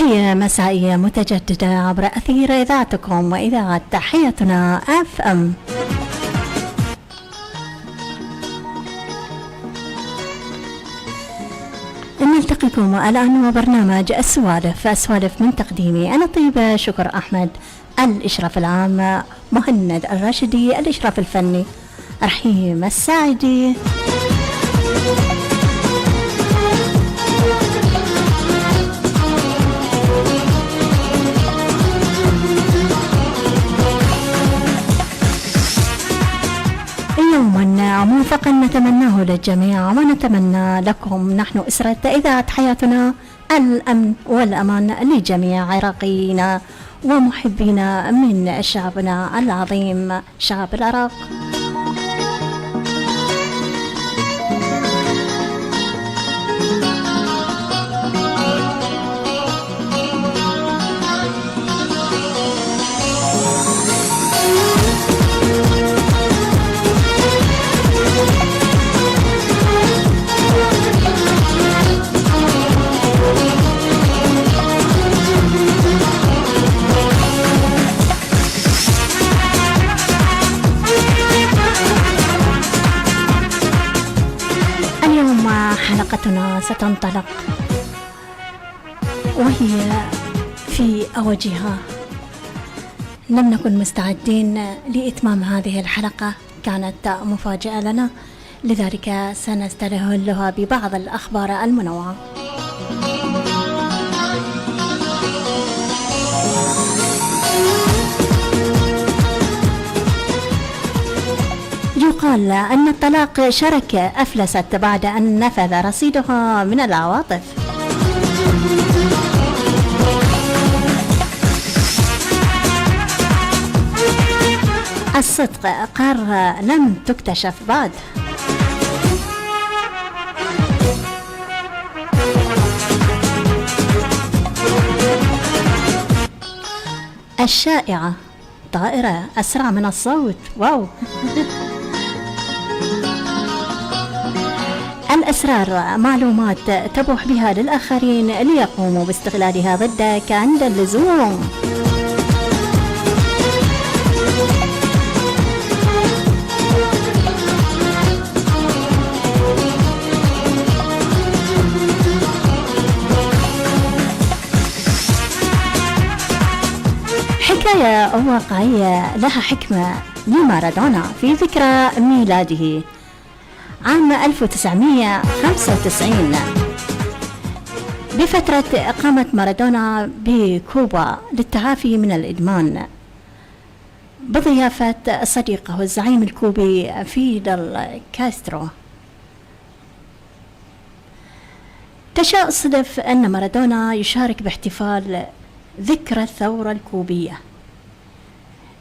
تحية مسائية متجددة عبر أثير إذاعتكم وإذاعة تحيتنا اف ام. نلتقيكم الآن وبرنامج السوالف من تقديمي أنا طيبة شكر أحمد، الإشراف العام مهند الراشدي، الإشراف الفني رحيم الساعدي. يوما موفقا نتمناه للجميع، ونتمنى لكم نحن أسرة إذاعة حياتنا الأمن والأمان لجميع عراقينا ومحبينا من شعبنا العظيم شعب العراق. حلقتنا ستنطلق وهي في أوجها. لم نكن مستعدين لإتمام هذه الحلقة، كانت مفاجأة لنا، لذلك سنستهلها ببعض الأخبار المنوعة. يقال أن الطلاق شركة أفلست بعد أن نفذ رصيدها من العواطف. الصدق قارة لم تكتشف بعد. الشائعة طائرة أسرع من الصوت، واو. الأسرار معلومات تبوح بها للآخرين ليقوموا باستغلالها ضدك عند اللزوم. حكاية واقعية لها حكمة لمارادونا في ذكرى ميلاده عام 1995 بفترة إقامة مارادونا بكوبا للتعافي من الإدمان، بضيافة صديقه الزعيم الكوبي فيدل كاسترو. تشاء الصدف أن مارادونا يشارك باحتفال ذكرى الثورة الكوبية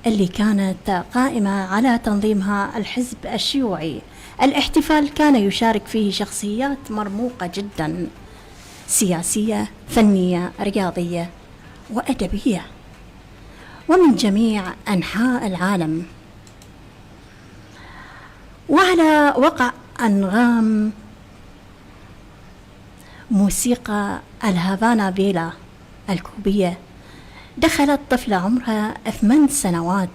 اللي كانت قائمة على تنظيمها الحزب الشيوعي. الاحتفال كان يشارك فيه شخصيات مرموقة جدا، سياسية، فنية، رياضية، وأدبية، ومن جميع أنحاء العالم. وعلى وقع أنغام موسيقى الهافانا فيلا الكوبية دخلت طفلة عمرها 8 سنوات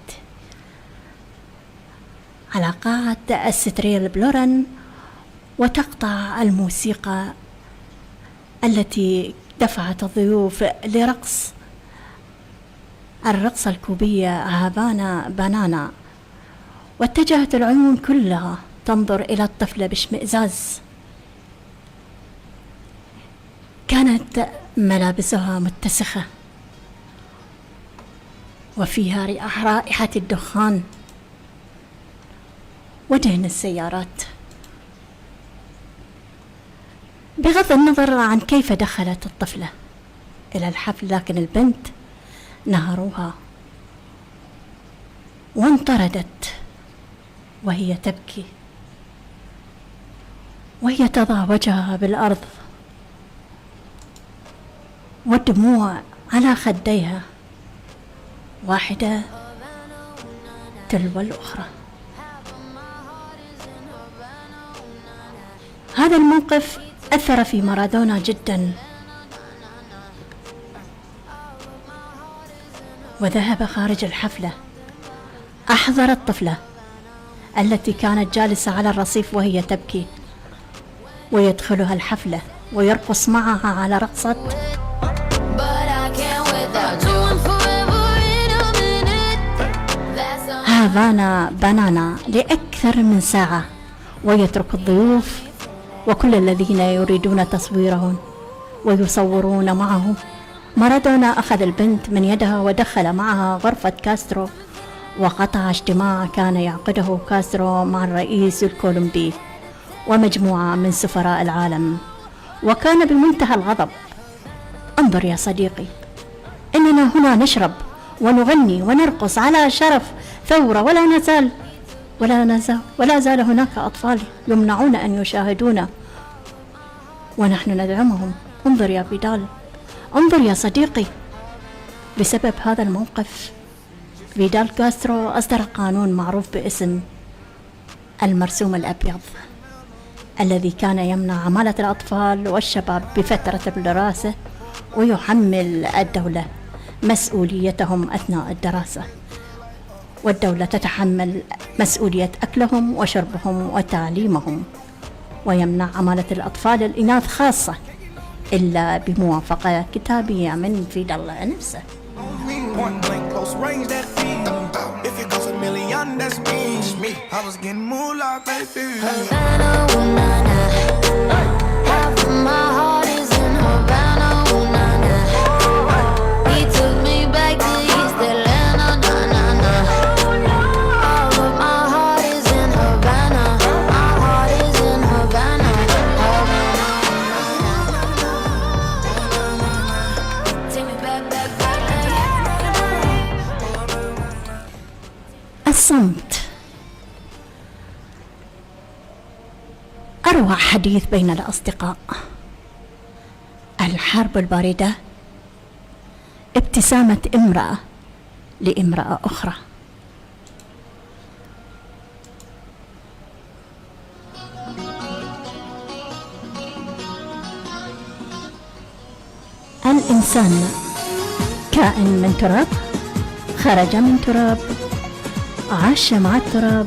على قاعة الستريل بلورن وتقطع الموسيقى التي دفعت الضيوف لرقص الرقصة الكوبية هافانا بانانا، واتجهت العيون كلها تنظر إلى الطفلة باشمئزاز. كانت ملابسها متسخة وفيها رائحة الدخان ودهن السيارات. بغض النظر عن كيف دخلت الطفلة إلى الحفل، لكن البنت نهروها وانطردت وهي تبكي وهي تضع وجهها بالأرض والدموع على خديها واحدة تلو الأخرى. هذا الموقف أثر في مارادونا جدا، وذهب خارج الحفلة. أحضر الطفلة التي كانت جالسة على الرصيف وهي تبكي، ويدخلها الحفلة ويرقص معها على رقصة هافانا بانانا لأكثر من ساعة، ويترك الضيوف وكل الذين يريدون تصويرهم ويصورون معه. مارادونا أخذ البنت من يدها ودخل معها غرفة كاسترو، وقطع اجتماع كان يعقده كاسترو مع الرئيس الكولومبي ومجموعة من سفراء العالم، وكان بمنتهى الغضب. انظر يا صديقي، إننا هنا نشرب ونغني ونرقص على شرف ثورة، ولا زال هناك أطفال يمنعون أن يشاهدونا ونحن ندعمهم. انظر يا فيدال، انظر يا صديقي. بسبب هذا الموقف فيدال كاسترو أصدر قانون معروف باسم المرسوم الأبيض، الذي كان يمنع عمالة الأطفال والشباب بفترة الدراسة، ويحمل الدولة مسؤوليتهم أثناء الدراسة، والدولة تتحمل مسؤولية أكلهم وشربهم وتعليمهم، ويمنع عمالة الأطفال الإناث خاصة إلا بموافقة كتابية من فيدال نفسه. الصمت أروع حديث بين الأصدقاء. الحرب الباردة ابتسامة امرأة لامرأة أخرى. الإنسان كائن من تراب، خرج من تراب، عاش مع التراب،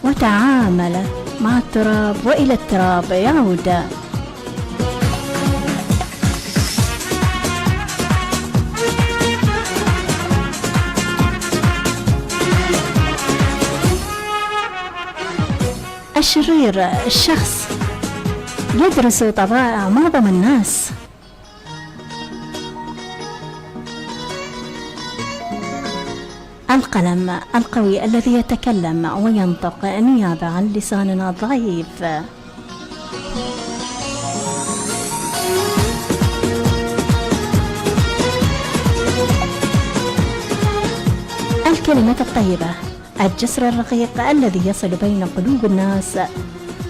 وتعامل مع التراب، وإلى التراب يعود. الشرير الشخص يدرس طبائع معظم الناس. القلم القوي الذي يتكلم وينطق نيابة عن لساننا الضعيف. الكلمة الطيبة الجسر الرقيق الذي يصل بين قلوب الناس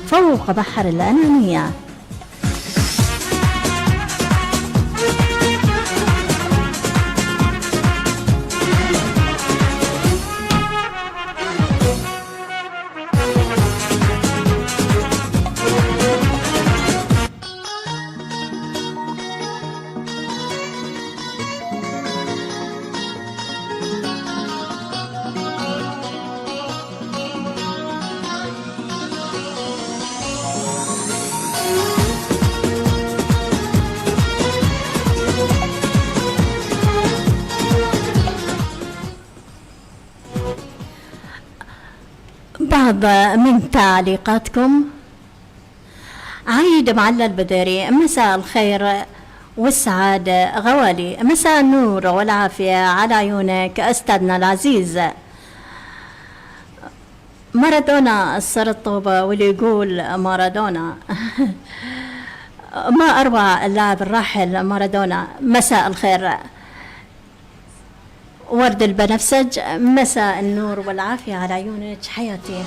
فوق بحر الأنانية. بعض من تعليقاتكم. عايد معلى البدري، مساء الخير والسعادة غوالي، مساء النور والعافية على عيونك أستاذنا العزيز. مارادونا السر الطوبة، واللي يقول مارادونا ما أروع اللاعب الراحل مارادونا. مساء الخير ورد البنفسج، مساء النور والعافية على عيونك حياتي.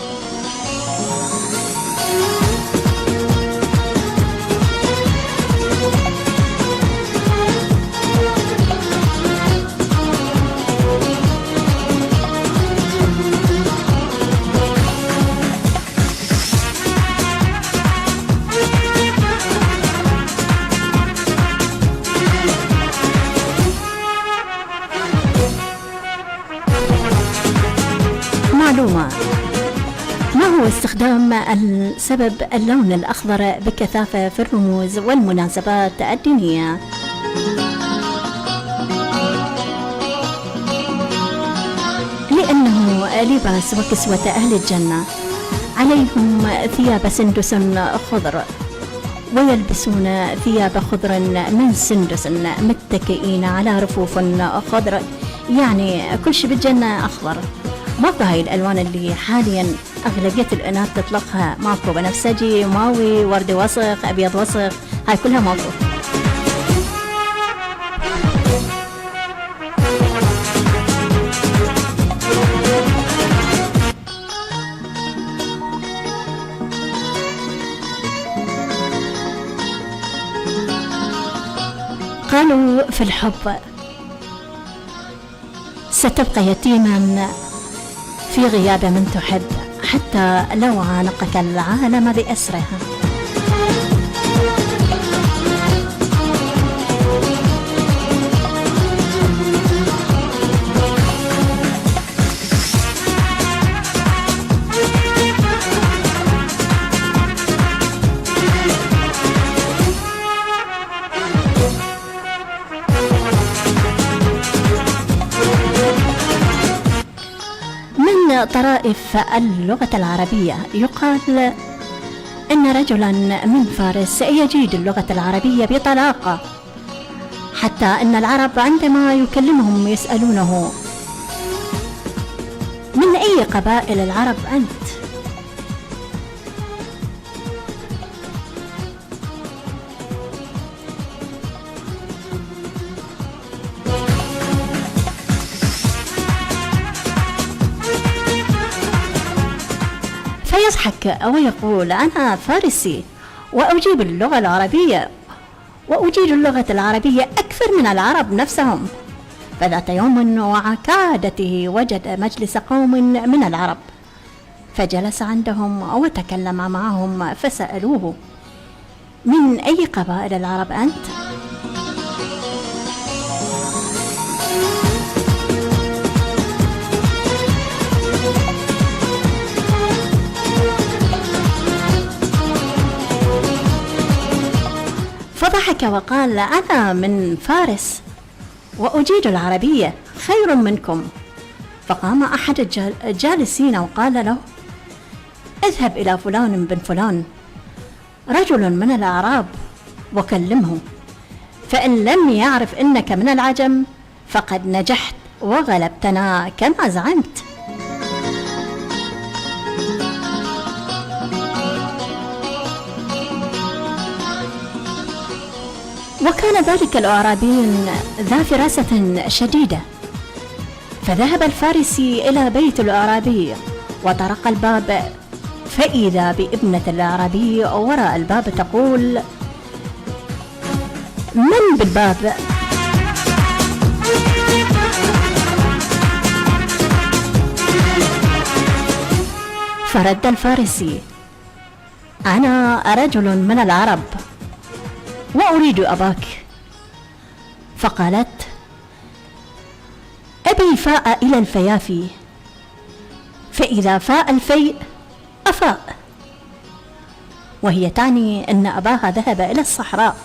معلومة: ما هو استخدام سبب اللون الأخضر بكثافة في الرموز والمناسبات الدينية؟ لأنه لباس وكسوة أهل الجنة، عليهم ثياب سندس خضر، ويلبسون ثياب خضر من سندس متكئين على رفوف خضر، يعني كل شيء بالجنة أخضر. ماكو هاي الألوان اللي حاليا أغلبية الإناث تطلقها، ماكو بنفسجي، ماوي، وردي وسخ، أبيض وسخ، هاي كلها ماكو. قالوا في الحب: ستبقى يتيما في غياب من تحب، حتى لو عانقك العالم بأسرها. طرائف اللغة العربية يقال إن رجلا من فارس يجيد اللغة العربية بطلاقة، حتى إن العرب عندما يكلمهم يسألونه: من أي قبائل العرب أنت؟ فيضحك ويقول: أنا فارسي وأجيب اللغة العربية وأجيد اللغة العربية أكثر من العرب نفسهم. فذات يوم وعكادته وجد مجلس قوم من العرب، فجلس عندهم وتكلم معهم، فسألوه: من أي قبائل العرب أنت؟ فضحك وقال: أنا من فارس وأجيد العربية خير منكم. فقام أحد الجالسين وقال له: اذهب إلى فلان بن فلان رجل من الأعراب وكلمه، فإن لم يعرف إنك من العجم فقد نجحت وغلبتنا كما زعمت. وكان ذلك الأعرابي ذا فراسة شديدة، فذهب الفارسي إلى بيت الأعرابي وطرق الباب، فإذا بابنة الأعرابي وراء الباب تقول: من بالباب؟ فرد الفارسي: أنا رجل من العرب وأريد أباك. فقالت: أبي فاء إلى الفيافي، فإذا فاء الفيء أفاء، وهي تعني أن أباها ذهب إلى الصحراء،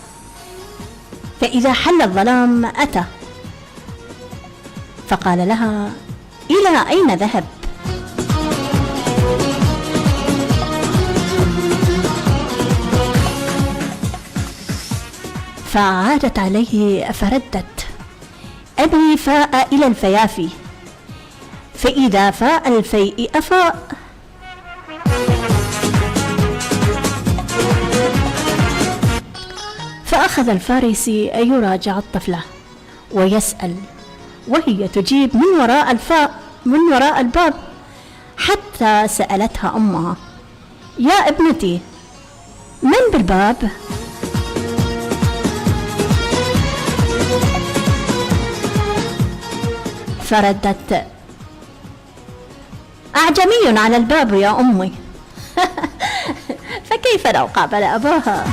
فإذا حل الظلام أتى. فقال لها: إلى أين ذهب؟ فعادت عليه فردت: أبي فاء إلى الفيافي، فإذا فاء الفيء أفاء. فأخذ الفارسي يراجع الطفلة ويسأل، وهي تجيب من وراء من وراء الباب، حتى سألتها أمها: يا ابنتي، من بالباب؟ فردت: أعجمي على الباب يا أمي. فكيف لو قابل أباها؟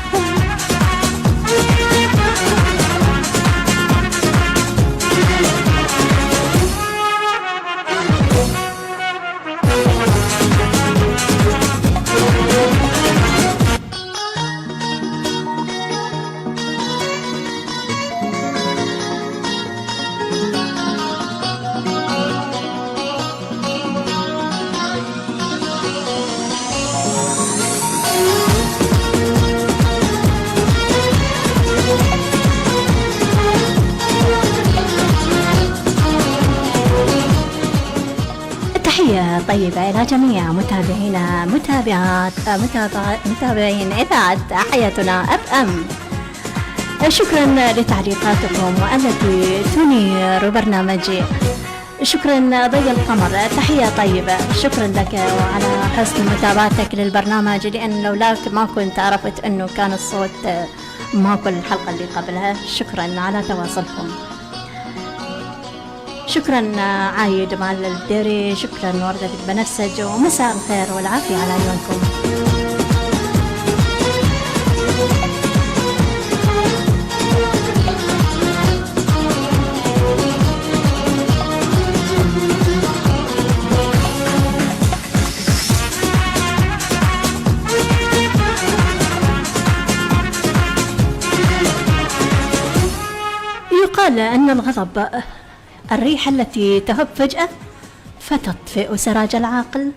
تحية طيبة إلى جميع متابعينا متابعين إذاعة حياتنا اف ام. شكرا لتعليقاتكم التي تنير برنامجي. شكرا ضي القمر، تحية طيبة، شكرا لك وعلى حسن متابعتك للبرنامج، لأن لولاك ما كنت عرفت أنه كان الصوت ماكو الحلقة اللي قبلها. شكرا على تواصلكم. شكرا عايد مال الديري، شكرا وردة البنفسج، ومساء الخير والعافية على عيونكم. يقال أن الغضب الريح التي تهب فجأة فتطفئ سراج العاقل.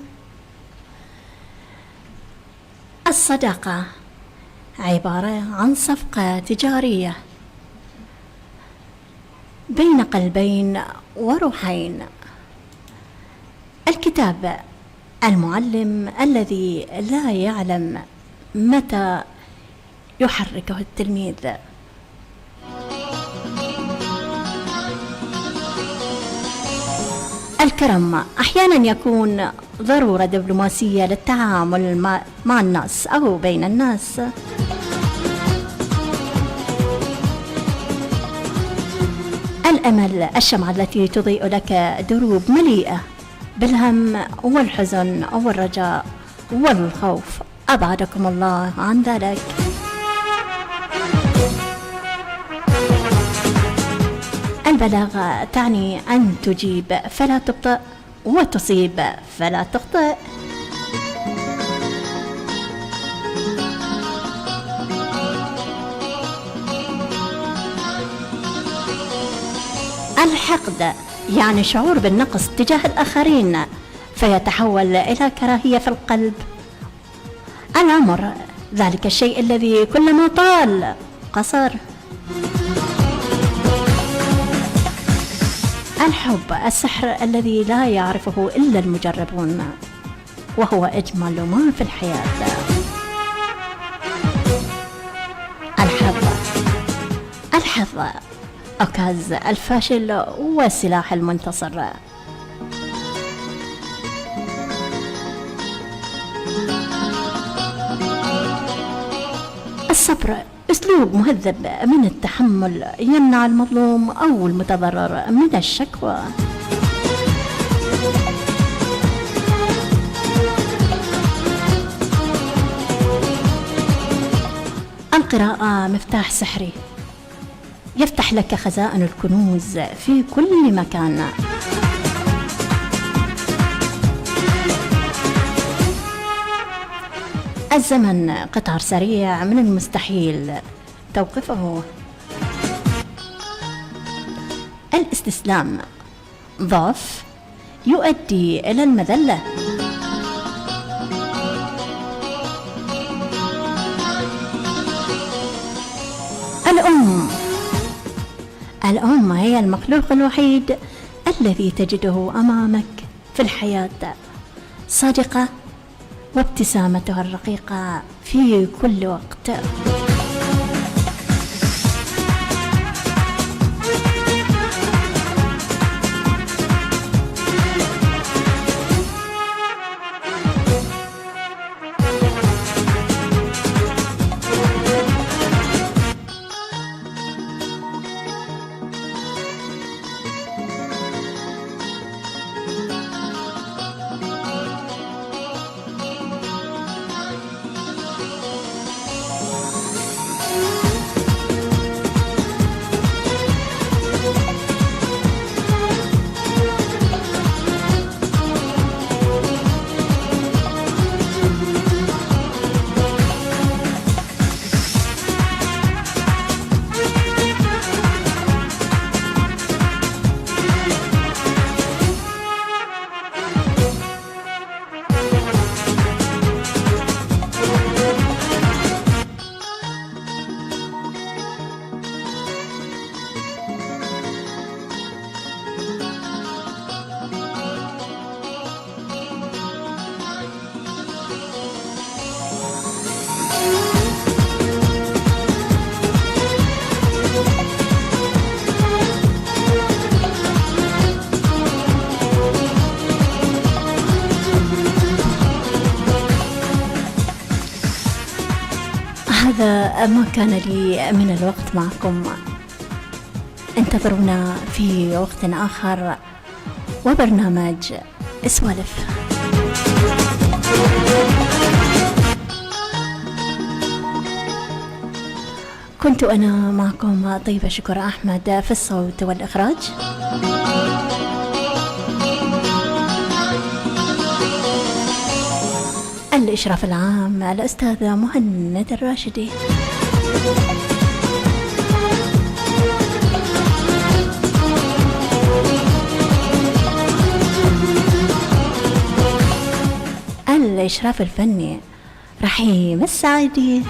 الصداقة عبارة عن صفقة تجارية بين قلبين وروحين. الكتاب المعلم الذي لا يعلم متى يحركه التلميذ. الكرم أحيانا يكون ضرورة دبلوماسية للتعامل مع الناس أو بين الناس. الأمل الشمعة التي تضيء لك دروب مليئة بالهم والحزن والرجاء والخوف، أبعدكم الله عن ذلك. البلاغة تعني أن تجيب فلا تبطئ وتصيب فلا تخطئ. الحقد يعني شعور بالنقص تجاه الآخرين فيتحول إلى كراهية في القلب. العمر ذلك الشيء الذي كلما طال قصر. الحب السحر الذي لا يعرفه إلا المجربون، وهو أجمل ما في الحياة. الحظ عكاز الفاشل وسلاح المنتصر. الصبر أسلوب مهذب من التحمل يمنع المظلوم أو المتضرر من الشكوى. القراءة مفتاح سحري يفتح لك خزائن الكنوز في كل مكان. الزمن قطار سريع من المستحيل توقفه. الاستسلام ضعف يؤدي إلى المذلة. الأم هي المخلوق الوحيد الذي تجده أمامك في الحياة، صادقة وابتسامتها الرقيقة في كل وقت. ما كان لي من الوقت معكم. انتظرونا في وقت آخر وبرنامج اسوالف. كنت أنا معكم طيبة شكر أحمد في الصوت والإخراج. الإشراف العام الأستاذ مهند الراشدي. الإشراف الفني رحيم السعيدي.